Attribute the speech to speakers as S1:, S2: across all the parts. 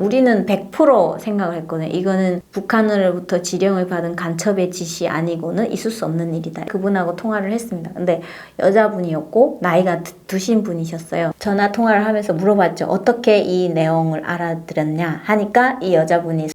S1: 우리는 100% 생각을 했거든요. 이거는 북한으로부터 지령을 받은 간첩의 지시 아니고는 있을 수 없는 일이다. 그분하고 통화를 했습니다. 근데 여자분이었고 나이가 드신 분이셨어요. 전화 통화를 하면서 물어봤죠. 어떻게 이 내용을 알아들었냐 하니까 이 여자분이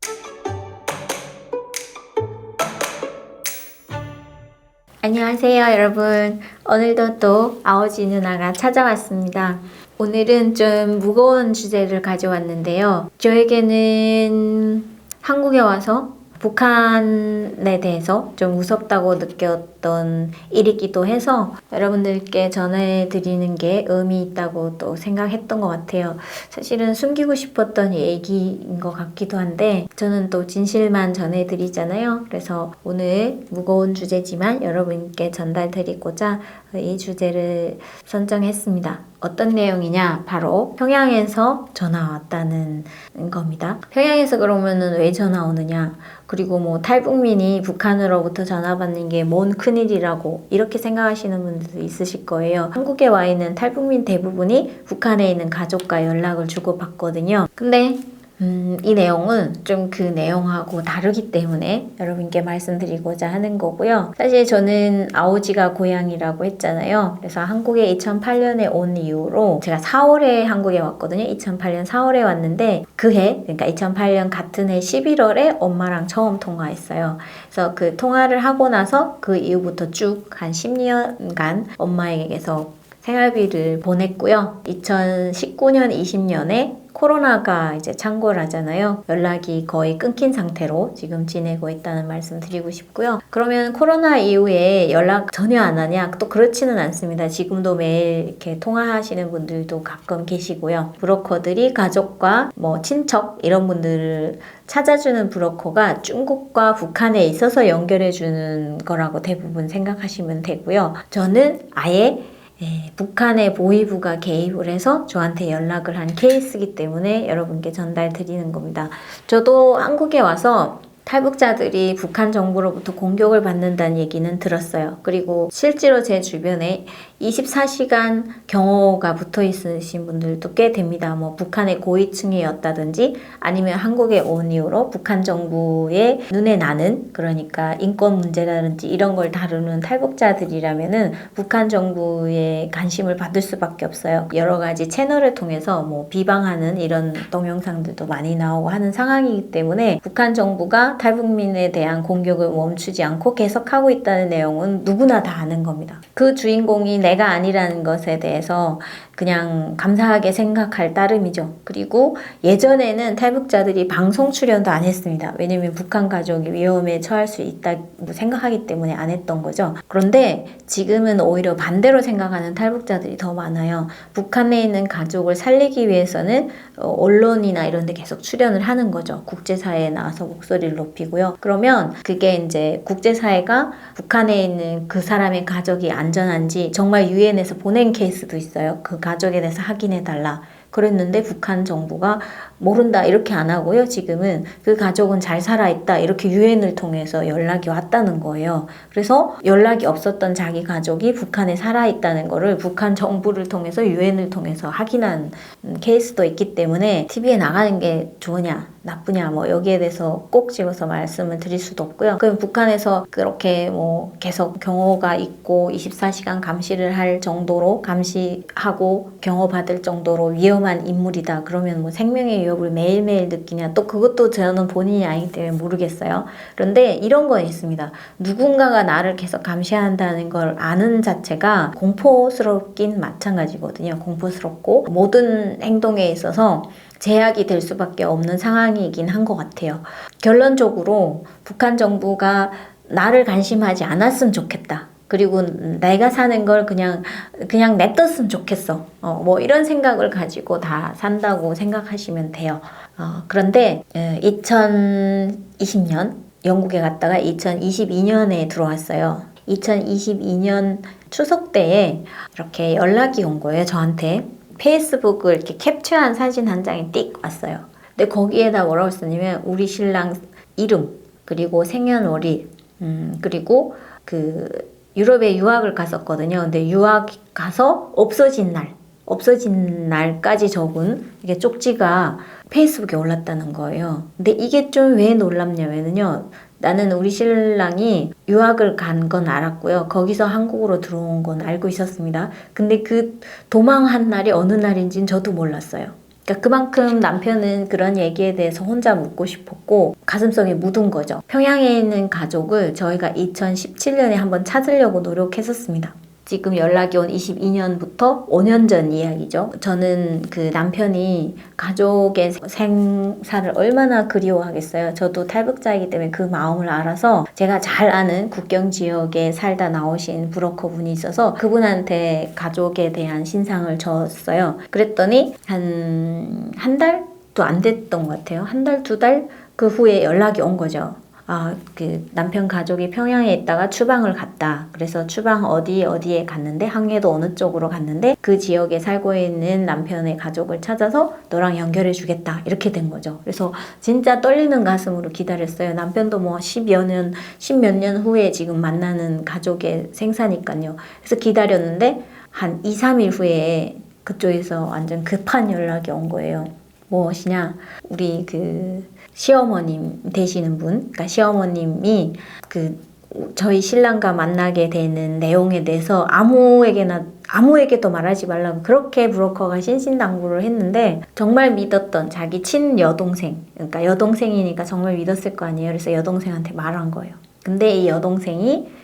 S1: 안녕하세요 여러분. 오늘도 또 아오지 누나가 찾아왔습니다. 오늘은 좀 무거운 주제를 가져왔는데요. 저에게는 한국에 와서 북한에 대해서 좀 무섭다고 느꼈던 일이기도 해서 여러분들께 전해드리는 게 의미 있다고 또 생각했던 것 같아요. 사실은 숨기고 싶었던 얘기인 것 같기도 한데 저는 또 진실만 전해드리잖아요. 그래서 오늘 무거운 주제지만 여러분께 전달드리고자 이 주제를 선정했습니다. 어떤 내용이냐? 바로 평양에서 전화 왔다는 겁니다. 평양에서 그러면은 왜 전화 오느냐? 그리고 뭐 탈북민이 북한으로부터 전화 받는 게 뭔 큰일이라고 이렇게 생각하시는 분들도 있으실 거예요. 한국에 와 있는 탈북민 대부분이 북한에 있는 가족과 연락을 주고받거든요. 근데 이 내용은 좀 그 내용하고 다르기 때문에 여러분께 말씀드리고자 하는 거고요. 사실 저는 아오지가 고향이라고 했잖아요. 그래서 한국에 2008년에 온 이후로 제가 4월에 한국에 왔거든요. 2008년 4월에 왔는데 그러니까 2008년 같은 해 11월에 엄마랑 처음 통화했어요. 그래서 그 통화를 하고 나서 그 이후부터 쭉 한 10년간 엄마에게서 생활비를 보냈고요. 2019년, 20년에 코로나가 이제 창궐하잖아요. 연락이 거의 끊긴 상태로 지금 지내고 있다는 말씀 드리고 싶고요. 그러면 코로나 이후에 연락 전혀 안 하냐? 또 그렇지는 않습니다. 지금도 매일 이렇게 통화하시는 분들도 가끔 계시고요. 브로커들이 가족과 뭐 친척 이런 분들을 찾아주는 브로커가 중국과 북한에 있어서 연결해주는 거라고 대부분 생각하시면 되고요. 저는 아예 북한의 보위부가 개입을 해서 저한테 연락을 한 케이스이기 때문에 여러분께 전달드리는 겁니다. 저도 한국에 와서 탈북자들이 북한 정부로부터 공격을 받는다는 얘기는 들었어요. 그리고 실제로 제 주변에 24시간 경호가 붙어 있으신 분들도 꽤 됩니다. 뭐 북한의 고위층이었다든지 아니면 한국에 온 이후로 북한 정부의 눈에 나는 그러니까 인권 문제라든지 이런 걸 다루는 탈북자들이라면은 북한 정부에 관심을 받을 수밖에 없어요. 여러 가지 채널을 통해서 뭐 비방하는 이런 동영상들도 많이 나오고 하는 상황이기 때문에 북한 정부가 탈북민에 대한 공격을 멈추지 않고 계속하고 있다는 내용은 누구나 다 아는 겁니다. 그 주인공이 내가 아니라는 것에 대해서 그냥 감사하게 생각할 따름이죠. 그리고 예전에는 탈북자들이 방송 출연도 안 했습니다. 왜냐면 북한 가족이 위험에 처할 수 있다고 생각하기 때문에 안 했던 거죠. 그런데 지금은 오히려 반대로 생각하는 탈북자들이 더 많아요. 북한에 있는 가족을 살리기 위해서는 언론이나 이런 데 계속 출연을 하는 거죠. 국제사회에 나와서 목소리를 높이고요. 그러면 그게 이제 국제사회가 북한에 있는 그 사람의 가족이 안전한지 정말 유엔에서 보낸 케이스도 있어요. 그 가족에 대해서 확인해달라. 그랬는데 북한 정부가 모른다 이렇게 안 하고요. 지금은 그 가족은 잘 살아있다 이렇게 유엔을 통해서 연락이 왔다는 거예요. 그래서 연락이 없었던 자기 가족이 북한에 살아있다는 거를 북한 정부를 통해서 유엔을 통해서 확인한 케이스도 있기 때문에 TV에 나가는 게 좋으냐 나쁘냐 뭐 여기에 대해서 꼭 집어서 말씀을 드릴 수도 없고요. 그럼 북한에서 그렇게 뭐 계속 경호가 있고 24시간 감시를 할 정도로 감시하고 경호받을 정도로 위험한 인물이다. 그러면 뭐 생명의 위협을 매일매일 느끼냐 또 그것도 저는 본인이 아니기 때문에 모르겠어요. 그런데 이런 건 있습니다. 누군가가 나를 계속 감시한다는 걸 아는 자체가 공포스럽긴 마찬가지거든요. 공포스럽고 모든 행동에 있어서 제약이 될 수밖에 없는 상황이긴 한 것 같아요. 결론적으로 북한 정부가 나를 관심하지 않았으면 좋겠다. 그리고 내가 사는 걸 그냥 냅뒀으면 좋겠어. 뭐 이런 생각을 가지고 다 산다고 생각하시면 돼요. 그런데 2020년 영국에 갔다가 2022년에 들어왔어요. 2022년 추석 때에 이렇게 연락이 온 거예요, 저한테. 페이스북을 이렇게 캡처한 사진 한 장이 띡 왔어요. 근데 거기에다 뭐라고 썼냐면 우리 신랑 이름 그리고 생년월일 그리고 그 유럽에 유학을 갔었거든요. 근데 유학 가서 없어진 날까지 적은 이게 쪽지가 페이스북에 올랐다는 거예요. 근데 이게 좀 왜 놀랍냐면요. 나는 우리 신랑이 유학을 간 건 알았고요. 거기서 한국으로 들어온 건 알고 있었습니다. 근데 그 도망한 날이 어느 날인지는 저도 몰랐어요. 그러니까 그만큼 남편은 그런 얘기에 대해서 혼자 묻고 싶었고 가슴속에 묻은 거죠. 평양에 있는 가족을 저희가 2017년에 한번 찾으려고 노력했었습니다. 지금 연락이 온 22년부터 5년 전 이야기죠. 저는 그 남편이 가족의 생사를 얼마나 그리워하겠어요. 저도 탈북자이기 때문에 그 마음을 알아서 제가 잘 아는 국경 지역에 살다 나오신 브로커 분이 있어서 그분한테 가족에 대한 신상을 줬어요. 그랬더니 한 달도 안 됐던 것 같아요. 한 달, 두 달 그 후에 연락이 온 거죠. 그 남편 가족이 평양에 있다가 추방을 갔다. 그래서 추방 어디에 갔는데 항해도 어느 쪽으로 갔는데 그 지역에 살고 있는 남편의 가족을 찾아서 너랑 연결해 주겠다. 이렇게 된 거죠. 그래서 진짜 떨리는 가슴으로 기다렸어요. 남편도 뭐 10몇 년 후에 지금 만나는 가족의 생사니까요. 그래서 기다렸는데 한 2, 3일 후에 그쪽에서 완전 급한 연락이 온 거예요. 무엇이냐? 우리 그 시어머님 되시는 분, 그러니까 시어머님이 저희 신랑과 만나게 되는 내용에 대해서 아무에게도 말하지 말라고 그렇게 브로커가 신신당부를 했는데 정말 믿었던 자기 친여동생, 그러니까 여동생이니까 정말 믿었을 거 아니에요. 그래서 여동생한테 말한 거예요. 근데 이 여동생이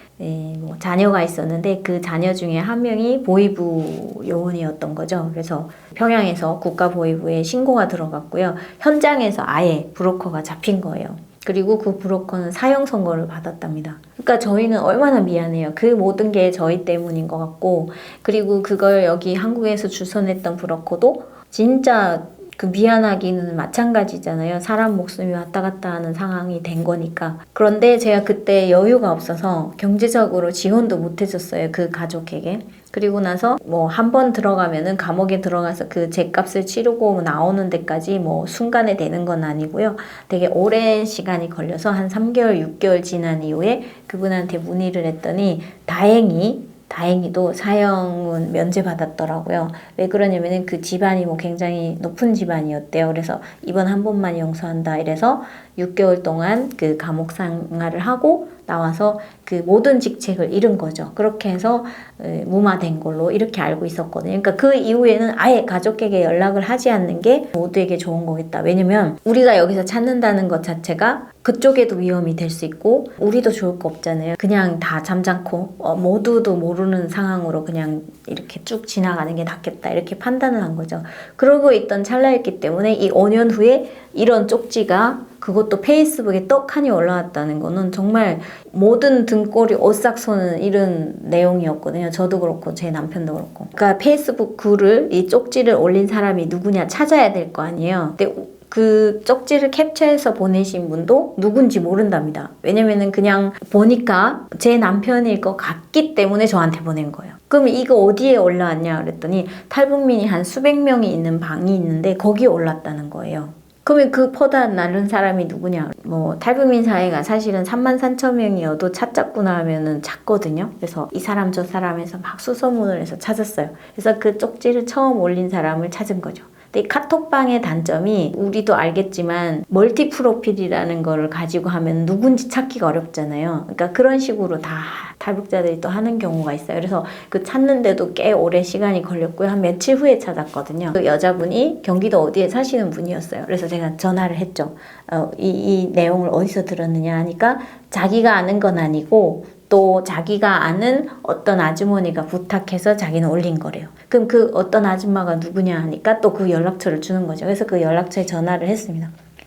S1: 자녀가 있었는데 그 자녀 중에 한 명이 보위부 요원이었던 거죠. 그래서 평양에서 국가보위부에 신고가 들어갔고요. 현장에서 아예 브로커가 잡힌 거예요. 그리고 그 브로커는 사형 선고를 받았답니다. 그러니까 저희는 얼마나 미안해요. 그 모든 게 저희 때문인 것 같고, 그리고 그걸 여기 한국에서 주선했던 브로커도 진짜 그 미안하기는 마찬가지잖아요. 사람 목숨이 왔다 갔다 하는 상황이 된 거니까. 그런데 제가 그때 여유가 없어서 경제적으로 지원도 못 해줬어요. 그 가족에게. 그리고 나서 뭐 한 번 들어가면은 감옥에 들어가서 그 죗값을 치르고 나오는 데까지 뭐 순간에 되는 건 아니고요. 되게 오랜 시간이 걸려서 한 3개월, 6개월 지난 이후에 그분한테 문의를 했더니 다행히도 사형은 면제받았더라고요. 왜 그러냐면은 그 집안이 뭐 굉장히 높은 집안이었대요. 그래서 이번 한 번만 용서한다 이래서 6개월 동안 그 감옥 생활을 하고 나와서 그 모든 직책을 잃은 거죠. 그렇게 해서 무마된 걸로 이렇게 알고 있었거든요. 그러니까 그 이후에는 아예 가족에게 연락을 하지 않는 게 모두에게 좋은 거겠다. 왜냐면 우리가 여기서 찾는다는 것 자체가 그쪽에도 위험이 될 수 있고 우리도 좋을 거 없잖아요. 그냥 다 잠잠고 모두도 모르는 상황으로 그냥 이렇게 쭉 지나가는 게 낫겠다 이렇게 판단을 한 거죠. 그러고 있던 찰나였기 때문에 이 5년 후에 이런 쪽지가 그것도 페이스북에 떡하니 올라왔다는 거는 정말 모든 등골이 오싹 솟는 이런 내용이었거든요. 저도 그렇고 제 남편도 그렇고. 그러니까 페이스북 글을 이 쪽지를 올린 사람이 누구냐 찾아야 될 거 아니에요. 근데 그 쪽지를 캡처해서 보내신 분도 누군지 모른답니다. 왜냐면은 그냥 보니까 제 남편일 것 같기 때문에 저한테 보낸 거예요. 그럼 이거 어디에 올라왔냐 그랬더니 탈북민이 한 수백 명이 있는 방이 있는데 거기에 올랐다는 거예요. 그러면 그 퍼다 나른 사람이 누구냐? 뭐 탈북민 사회가 사실은 33,000명이어도 찾았구나 하면은 작거든요. 그래서 이 사람 저 사람에서 막 수소문을 해서 찾았어요. 그래서 그 쪽지를 처음 올린 사람을 찾은 거죠. 근데 이 카톡방의 단점이 우리도 알겠지만 멀티 프로필이라는 거를 가지고 하면 누군지 찾기가 어렵잖아요. 그러니까 그런 식으로 다 탈북자들이 또 하는 경우가 있어요. 그래서 그 찾는데도 꽤 오래 시간이 걸렸고요. 한 며칠 후에 찾았거든요. 그 여자분이 경기도 어디에 사시는 분이었어요. 그래서 제가 전화를 했죠. 이 내용을 어디서 들었느냐 하니까 자기가 아는 건 아니고 또 자기가 아는 어떤 아주머니가 부탁해서 자기는 올린 거래요. 그럼 그 어떤 아줌마가 누구냐 하니까 또 그 연락처를 주는 거죠. 그래서 그 연락처에 전화를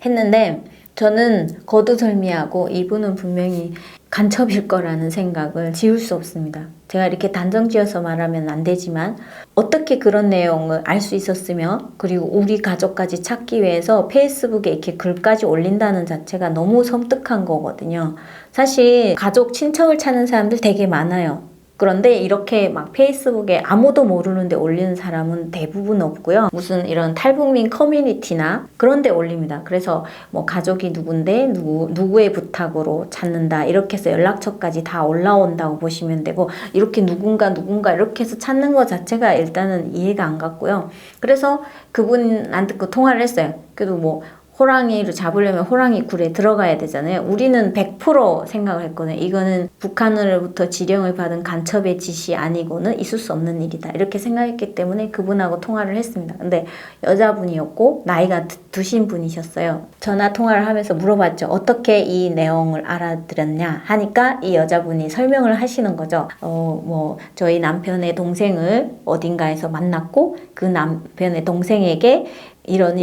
S1: 했는데 저는 거두절미하고 이분은 분명히 간첩일 거라는 생각을 지울 수 없습니다. 제가 이렇게 단정지어서 말하면 안 되지만 어떻게 그런 내용을 알 수 있었으며 그리고 우리 가족까지 찾기 위해서 페이스북에 이렇게 글까지 올린다는 자체가 너무 섬뜩한 거거든요. 사실 가족 친척을 찾는 사람들 되게 많아요. 그런데 이렇게 막 페이스북에 아무도 모르는데 올리는 사람은 대부분 없고요. 무슨 이런 탈북민 커뮤니티나 그런 데 올립니다. 그래서 뭐 가족이 누군데 누구의 부탁으로 찾는다 이렇게 해서 연락처까지 다 올라온다고 보시면 되고, 이렇게 누군가 이렇게 해서 찾는 것 자체가 일단은 이해가 안 갔고요. 그래서 그분한테 그 통화를 했어요. 그래도 뭐 호랑이를 잡으려면 호랑이 굴에 들어가야 되잖아요. 우리는 100% 생각을 했거든요. 이거는 북한으로부터 지령을 받은 간첩의 지시 아니고는 있을 수 없는 일이다. 이렇게 생각했기 때문에 그분하고 통화를 했습니다. 근데 여자분이었고 나이가 드신 분이셨어요. 전화 통화를 하면서 물어봤죠. 어떻게 이 내용을 알아들었냐 하니까 이 여자분이 설명을 하시는 거죠. 뭐 저희 남편의 동생을 어딘가에서 만났고 그 남편의 동생에게 이런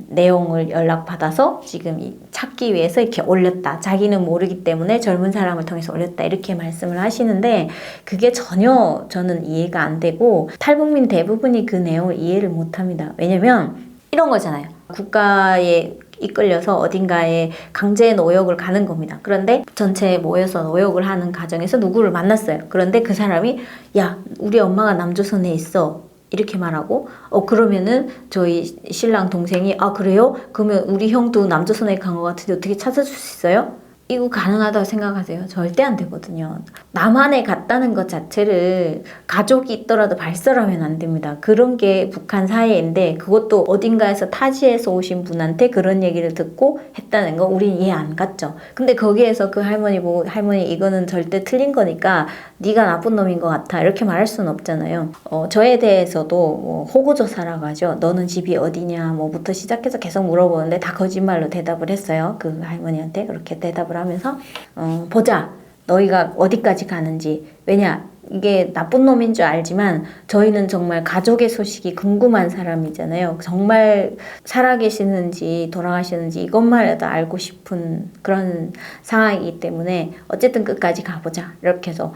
S1: 내용을 연락받아서 지금 찾기 위해서 이렇게 올렸다. 자기는 모르기 때문에 젊은 사람을 통해서 올렸다. 이렇게 말씀을 하시는데 그게 전혀 저는 이해가 안 되고, 탈북민 대부분이 그 내용을 이해를 못 합니다. 왜냐면 이런 거잖아요. 국가에 이끌려서 어딘가에 강제 노역을 가는 겁니다. 그런데 전체에 모여서 노역을 하는 과정에서 누구를 만났어요. 그런데 그 사람이 야, 우리 엄마가 남조선에 있어. 이렇게 말하고 그러면은 저희 신랑 동생이 아 그래요? 그러면 우리 형도 남조선에 간 것 같은데 어떻게 찾아줄 수 있어요? 이거 가능하다고 생각하세요? 절대 안 되거든요. 남한에 갔다는 것 자체를 가족이 있더라도 발설하면 안 됩니다. 그런 게 북한 사회인데 그것도 어딘가에서 타지에서 오신 분한테 그런 얘기를 듣고 했다는 거 우린 이해 안 갔죠. 근데 거기에서 그 할머니 보고 할머니 이거는 절대 틀린 거니까 네가 나쁜 놈인 것 같아 이렇게 말할 수는 없잖아요. 저에 대해서도 뭐 호구조사라고 하죠. 너는 집이 어디냐 뭐부터 시작해서 계속 물어보는데 다 거짓말로 대답을 했어요. 그 할머니한테 그렇게 대답을 하면서 보자 너희가 어디까지 가는지. 왜냐 이게 나쁜 놈인 줄 알지만 저희는 정말 가족의 소식이 궁금한 사람이잖아요. 정말 살아계시는지 돌아가시는지 이것만 해도 알고 싶은 그런 상황이기 때문에 어쨌든 끝까지 가보자 이렇게 해서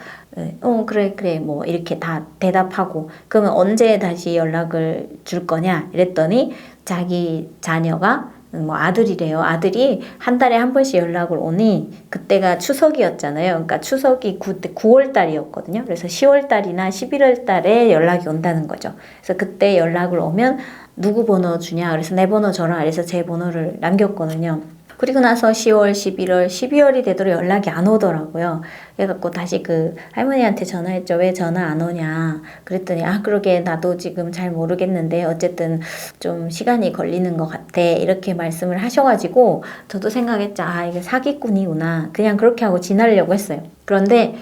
S1: 그래 뭐 이렇게 다 대답하고, 그러면 언제 다시 연락을 줄 거냐 이랬더니 자기 자녀가 뭐 아들이래요. 아들이 한 달에 한 번씩 연락을 오니 그때가 추석이었잖아요. 그러니까 추석이 그때 9월 달이었거든요. 그래서 10월 달이나 11월 달에 연락이 온다는 거죠. 그래서 그때 연락을 오면 누구 번호 주냐? 그래서 내 번호 줘라. 그래서 제 번호를 남겼거든요. 그리고 나서 10월, 11월, 12월이 되도록 연락이 안 오더라고요. 그래갖고 다시 그 할머니한테 전화했죠. 왜 전화 안 오냐. 그랬더니 그러게 나도 지금 잘 모르겠는데 어쨌든 좀 시간이 걸리는 것 같아. 이렇게 말씀을 하셔가지고 저도 생각했죠. 이게 사기꾼이구나. 그냥 그렇게 하고 지나려고 했어요. 그런데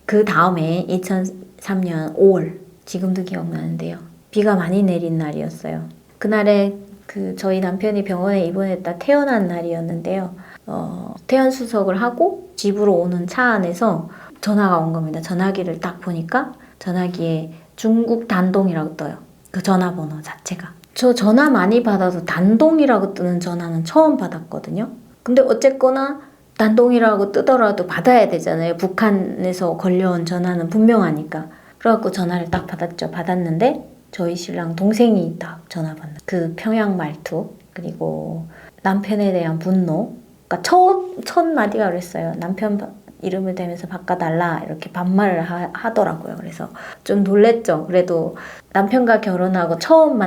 S1: 그 다음에 2003년 5월 지금도 기억나는데요. 비가 많이 내린 날이었어요. 그날에 저희 남편이 병원에 입원했다 태어난 날이었는데요. 퇴원 수속을 하고 집으로 오는 차 안에서 전화가 온 겁니다. 전화기를 딱 보니까 전화기에 중국 단동이라고 떠요. 그 전화번호 자체가. 저 전화 많이 받아도 단동이라고 뜨는 전화는 처음 받았거든요. 근데 어쨌거나 단동이라고 뜨더라도 받아야 되잖아요. 북한에서 걸려온 전화는 분명하니까. 그래갖고 전화를 딱 받았죠. 받았는데 저희 신랑 동생이 딱 전화 받는 그 평양 말투, 그리고 남편에 대한 분노. 그러니까 첫 마디가 그랬어요. 남편 이름을 대면서 바꿔달라 이렇게 반말을 하더라고요. 그래서 좀 놀랬죠. 그래도 남편과 결혼하고 처음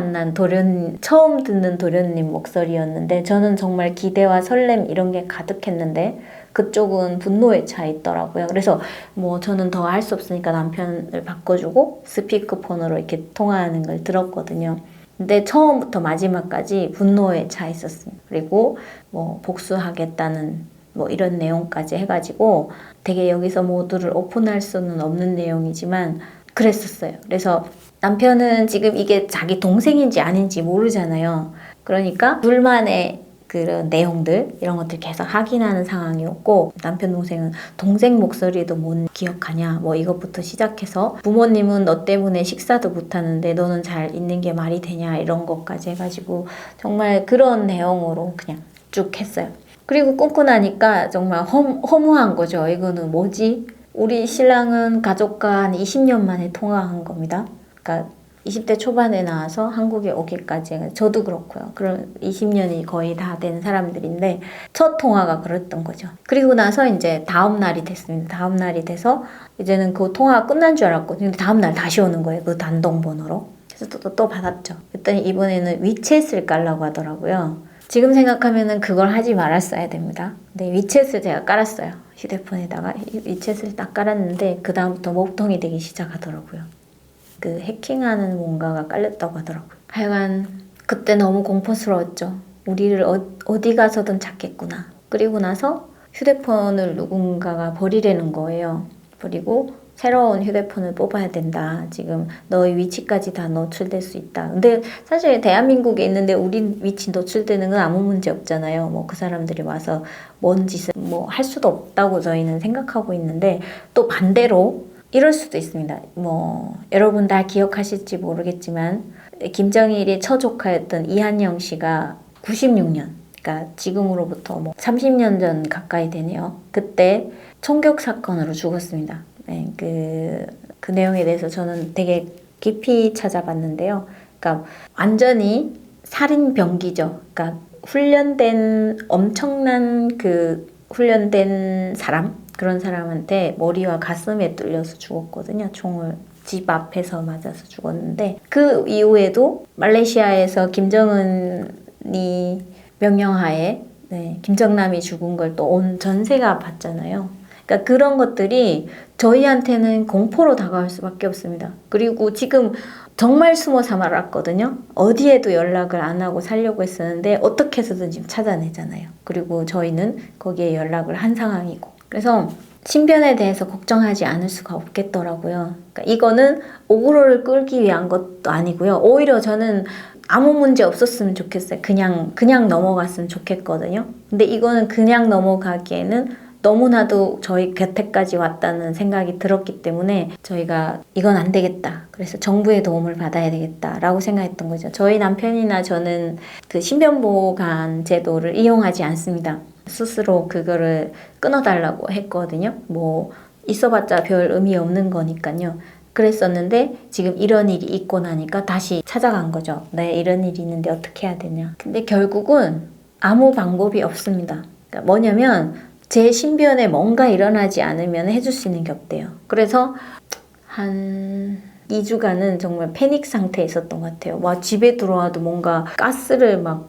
S1: 듣는 도련님 목소리였는데 저는 정말 기대와 설렘 이런 게 가득했는데 그쪽은 분노에 차 있더라고요. 그래서 뭐 저는 더 할 수 없으니까 남편을 바꿔주고 스피커폰으로 이렇게 통화하는 걸 들었거든요. 근데 처음부터 마지막까지 분노에 차 있었습니다. 그리고 뭐 복수하겠다는 뭐 이런 내용까지 해가지고 되게 여기서 모두를 오픈할 수는 없는 내용이지만 그랬었어요. 그래서 남편은 지금 이게 자기 동생인지 아닌지 모르잖아요. 그러니까 둘만의 그런 내용들 이런 것들 계속 확인하는 상황이었고, 남편 동생은 동생 목소리도 못 기억하냐 뭐 이것부터 시작해서 부모님은 너 때문에 식사도 못하는데 너는 잘 있는 게 말이 되냐 이런 것까지 해가지고 정말 그런 내용으로 그냥 쭉 했어요. 그리고 끊고 나니까 정말 허무한 거죠. 이거는 뭐지? 우리 신랑은 가족과 한 20년 만에 통화한 겁니다. 그러니까 20대 초반에 나와서 한국에 오기까지 저도 그렇고요. 그런 20년이 거의 다 된 사람들인데 첫 통화가 그랬던 거죠. 그리고 나서 이제 다음 날이 됐습니다. 다음 날이 돼서 이제는 그 통화가 끝난 줄 알았거든요. 근데 다음 날 다시 오는 거예요. 그 단동 번호로. 그래서 또 받았죠. 그랬더니 이번에는 위챗을 깔라고 하더라고요. 지금 생각하면은 그걸 하지 말았어야 됩니다. 근데 위챗을 제가 깔았어요. 휴대폰에다가 위챗을 딱 깔았는데 그 다음부터 목통이 되기 시작하더라고요. 그 해킹하는 뭔가가 깔렸다고 하더라고요. 하여간 그때 너무 공포스러웠죠. 우리를 어디 가서든 찾겠구나. 그리고 나서 휴대폰을 누군가가 버리려는 거예요. 그리고 새로운 휴대폰을 뽑아야 된다. 지금 너의 위치까지 다 노출될 수 있다. 근데 사실 대한민국에 있는데 우리 위치 노출되는 건 아무 문제 없잖아요. 뭐 그 사람들이 와서 뭔 짓을 뭐 할 수도 없다고 저희는 생각하고 있는데 또 반대로 이럴 수도 있습니다. 뭐 여러분 다 기억하실지 모르겠지만 김정일의 처조카였던 이한영 씨가 96년, 그러니까 지금으로부터 뭐 30년 전 가까이 되네요. 그때 총격 사건으로 죽었습니다. 네, 그 내용에 대해서 저는 되게 깊이 찾아봤는데요. 그러니까 완전히 살인 병기죠. 그러니까 훈련된 엄청난 그 훈련된 사람, 그런 사람한테 머리와 가슴에 뚫려서 죽었거든요. 총을 집 앞에서 맞아서 죽었는데 그 이후에도 말레이시아에서 김정은이 명령하에 김정남이 죽은 걸 또 온 전세가 봤잖아요. 그러니까 그런 것들이 저희한테는 공포로 다가올 수밖에 없습니다. 그리고 지금 정말 숨어서 말았거든요. 어디에도 연락을 안 하고 살려고 했었는데 어떻게 해서든 지금 찾아내잖아요. 그리고 저희는 거기에 연락을 한 상황이고. 그래서 신변에 대해서 걱정하지 않을 수가 없겠더라고요. 그러니까 이거는 오그로를 끌기 위한 것도 아니고요. 오히려 저는 아무 문제 없었으면 좋겠어요. 그냥 넘어갔으면 좋겠거든요. 근데 이거는 그냥 넘어가기에는 너무나도 저희 곁에까지 왔다는 생각이 들었기 때문에 저희가 이건 안 되겠다. 그래서 정부의 도움을 받아야 되겠다라고 생각했던 거죠. 저희 남편이나 저는 그 신변보호관 제도를 이용하지 않습니다. 스스로 그거를 끊어달라고 했거든요. 뭐 있어봤자 별 의미 없는 거니까요. 그랬었는데 지금 이런 일이 있고 나니까 다시 찾아간 거죠. 네, 이런 일이 있는데 어떻게 해야 되냐. 근데 결국은 아무 방법이 없습니다. 그러니까 뭐냐면 제 신변에 뭔가 일어나지 않으면 해줄 수 있는 게 없대요. 그래서 한 2주간은 정말 패닉 상태에 있었던 것 같아요. 와, 집에 들어와도 뭔가 가스를 막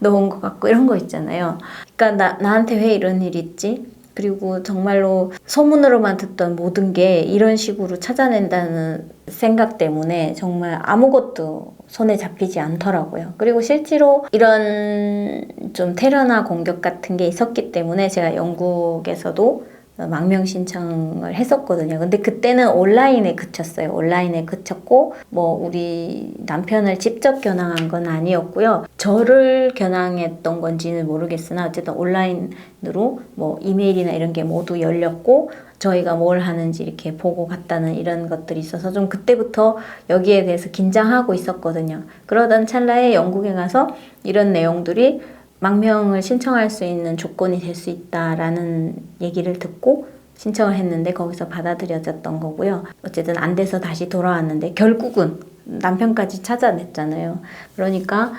S1: 넣은 것 같고 이런 거 있잖아요. 그러니까 나한테 왜 이런 일이 있지? 그리고 정말로 소문으로만 듣던 모든 게 이런 식으로 찾아낸다는 생각 때문에 정말 아무것도 손에 잡히지 않더라고요. 그리고 실제로 이런 좀 테러나 공격 같은 게 있었기 때문에 제가 영국에서도 망명 신청을 했었거든요. 근데 그때는 온라인에 그쳤어요. 온라인에 그쳤고 뭐 우리 남편을 직접 겨냥한 건 아니었고요. 저를 겨냥했던 건지는 모르겠으나 어쨌든 온라인으로 뭐 이메일이나 이런 게 모두 열렸고 저희가 뭘 하는지 이렇게 보고 갔다는 이런 것들이 있어서 좀 그때부터 여기에 대해서 긴장하고 있었거든요. 그러던 찰나에 영국에 가서 이런 내용들이 망명을 신청할 수 있는 조건이 될 수 있다라는 얘기를 듣고 신청을 했는데 거기서 받아들여졌던 거고요. 어쨌든 안 돼서 다시 돌아왔는데 결국은 남편까지 찾아냈잖아요. 그러니까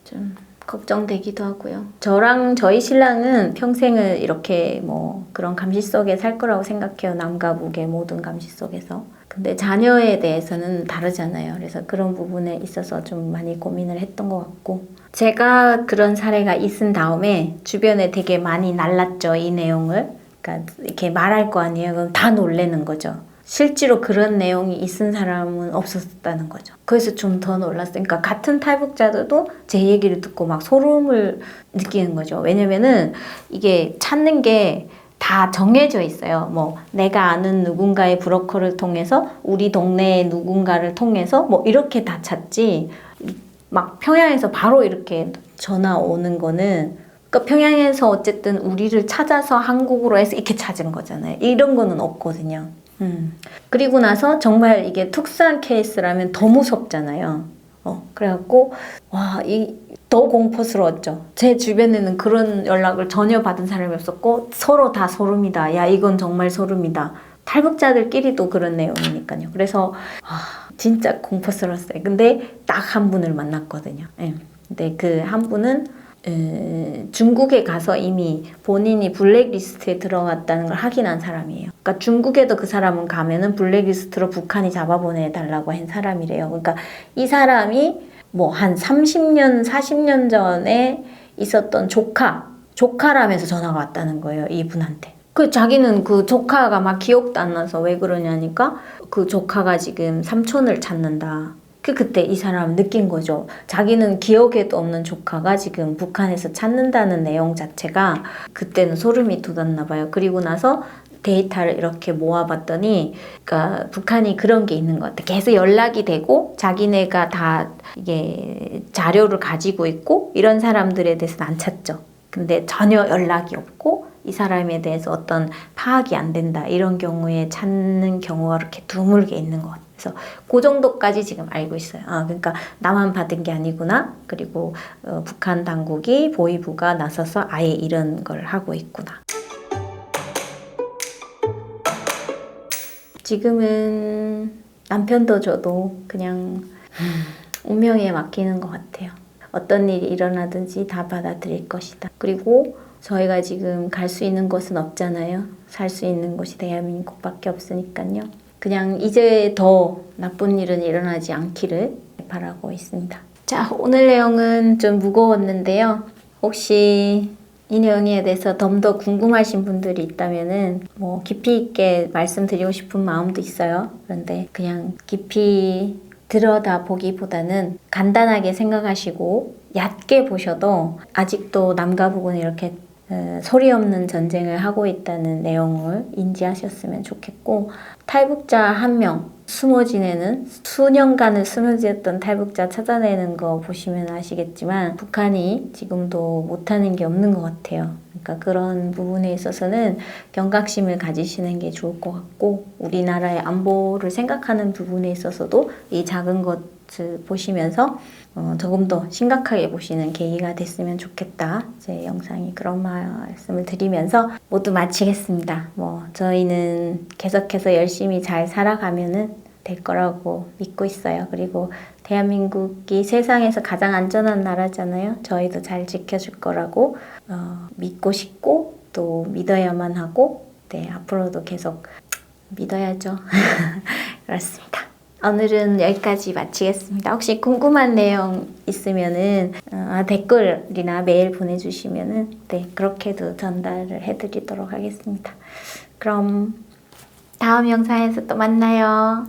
S1: 좀 걱정되기도 하고요. 저랑 저희 신랑은 평생을 이렇게 뭐 그런 감시 속에 살 거라고 생각해요. 남과 북의 모든 감시 속에서. 근데 자녀에 대해서는 다르잖아요. 그래서 그런 부분에 있어서 좀 많이 고민을 했던 것 같고 제가 그런 사례가 있은 다음에 주변에 되게 많이 날랐죠. 이 내용을. 그러니까 이렇게 말할 거 아니에요. 그럼 다 놀라는 거죠. 실제로 그런 내용이 있은 사람은 없었다는 거죠. 그래서 좀 더 놀랐어요. 그러니까 같은 탈북자들도 제 얘기를 듣고 막 소름을 느끼는 거죠. 왜냐면은 이게 찾는 게 다 정해져 있어요. 뭐 내가 아는 누군가의 브로커를 통해서 우리 동네의 누군가를 통해서 뭐 이렇게 다 찾지 막 평양에서 바로 이렇게 전화 오는 거는 그러니까 평양에서 어쨌든 우리를 찾아서 한국으로 해서 이렇게 찾은 거잖아요. 이런 거는 없거든요. 그리고 나서 정말 이게 특수한 케이스라면 더 무섭잖아요. 그래갖고 더 공포스러웠죠. 제 주변에는 그런 연락을 전혀 받은 사람이 없었고 서로 다 소름이다. 야, 이건 정말 소름이다. 탈북자들끼리도 그런 내용이니까요. 그래서 진짜 공포스러웠어요. 근데 딱 한 분을 만났거든요. 예. 근데 그 한 분은 중국에 가서 이미 본인이 블랙리스트에 들어갔다는 걸 확인한 사람이에요. 그러니까 중국에도 그 사람은 가면은 블랙리스트로 북한이 잡아보내달라고 한 사람이래요. 그러니까 이 사람이 뭐 한 30년, 40년 전에 있었던 조카라면서 전화가 왔다는 거예요. 이분한테. 자기는 그 조카가 막 기억도 안 나서 왜 그러냐니까 그 조카가 지금 삼촌을 찾는다. 그때 이 사람 느낀 거죠. 자기는 기억에도 없는 조카가 지금 북한에서 찾는다는 내용 자체가 그때는 소름이 돋았나 봐요. 그리고 나서 데이터를 이렇게 모아봤더니 그러니까 북한이 그런 게 있는 것 같아. 계속 연락이 되고 자기네가 다 이게 자료를 가지고 있고 이런 사람들에 대해서는 안 찾죠. 근데 전혀 연락이 없고 이 사람에 대해서 어떤 파악이 안 된다. 이런 경우에 찾는 경우가 이렇게 드물게 있는 것 같아요. 그래서 그 정도까지 지금 알고 있어요. 그러니까 나만 받은 게 아니구나. 그리고 북한 당국이 보위부가 나서서 아예 이런 걸 하고 있구나. 지금은 남편도 저도 그냥 운명에 맡기는 것 같아요. 어떤 일이 일어나든지 다 받아들일 것이다. 그리고 저희가 지금 갈 수 있는 곳은 없잖아요. 살 수 있는 곳이 대한민국밖에 없으니까요. 그냥 이제 더 나쁜 일은 일어나지 않기를 바라고 있습니다. 자, 오늘 내용은 좀 무거웠는데요. 혹시 이 내용에 대해서 좀 더 궁금하신 분들이 있다면은 뭐 깊이 있게 말씀드리고 싶은 마음도 있어요. 그런데 그냥 깊이 들여다보기보다는 간단하게 생각하시고 얕게 보셔도 아직도 남과 북은 이렇게 소리 없는 전쟁을 하고 있다는 내용을 인지하셨으면 좋겠고, 탈북자 한 명 숨어 지내는 수년간을 숨어 지냈던 탈북자 찾아내는 거 보시면 아시겠지만 북한이 지금도 못하는 게 없는 것 같아요. 그러니까 그런 부분에 있어서는 경각심을 가지시는 게 좋을 것 같고, 우리나라의 안보를 생각하는 부분에 있어서도 이 작은 것을 보시면서 조금 더 심각하게 보시는 계기가 됐으면 좋겠다. 제 영상이 그런 말씀을 드리면서 모두 마치겠습니다. 저희는 계속해서 열심히 잘 살아가면은 될 거라고 믿고 있어요. 그리고 대한민국이 세상에서 가장 안전한 나라잖아요. 저희도 잘 지켜줄 거라고 믿고 싶고 또 믿어야만 하고, 네, 앞으로도 계속 믿어야죠. 그렇습니다. 오늘은 여기까지 마치겠습니다. 혹시 궁금한 내용 있으면은 댓글이나 메일 보내주시면은 네, 그렇게도 전달을 해드리도록 하겠습니다. 그럼 다음 영상에서 또 만나요.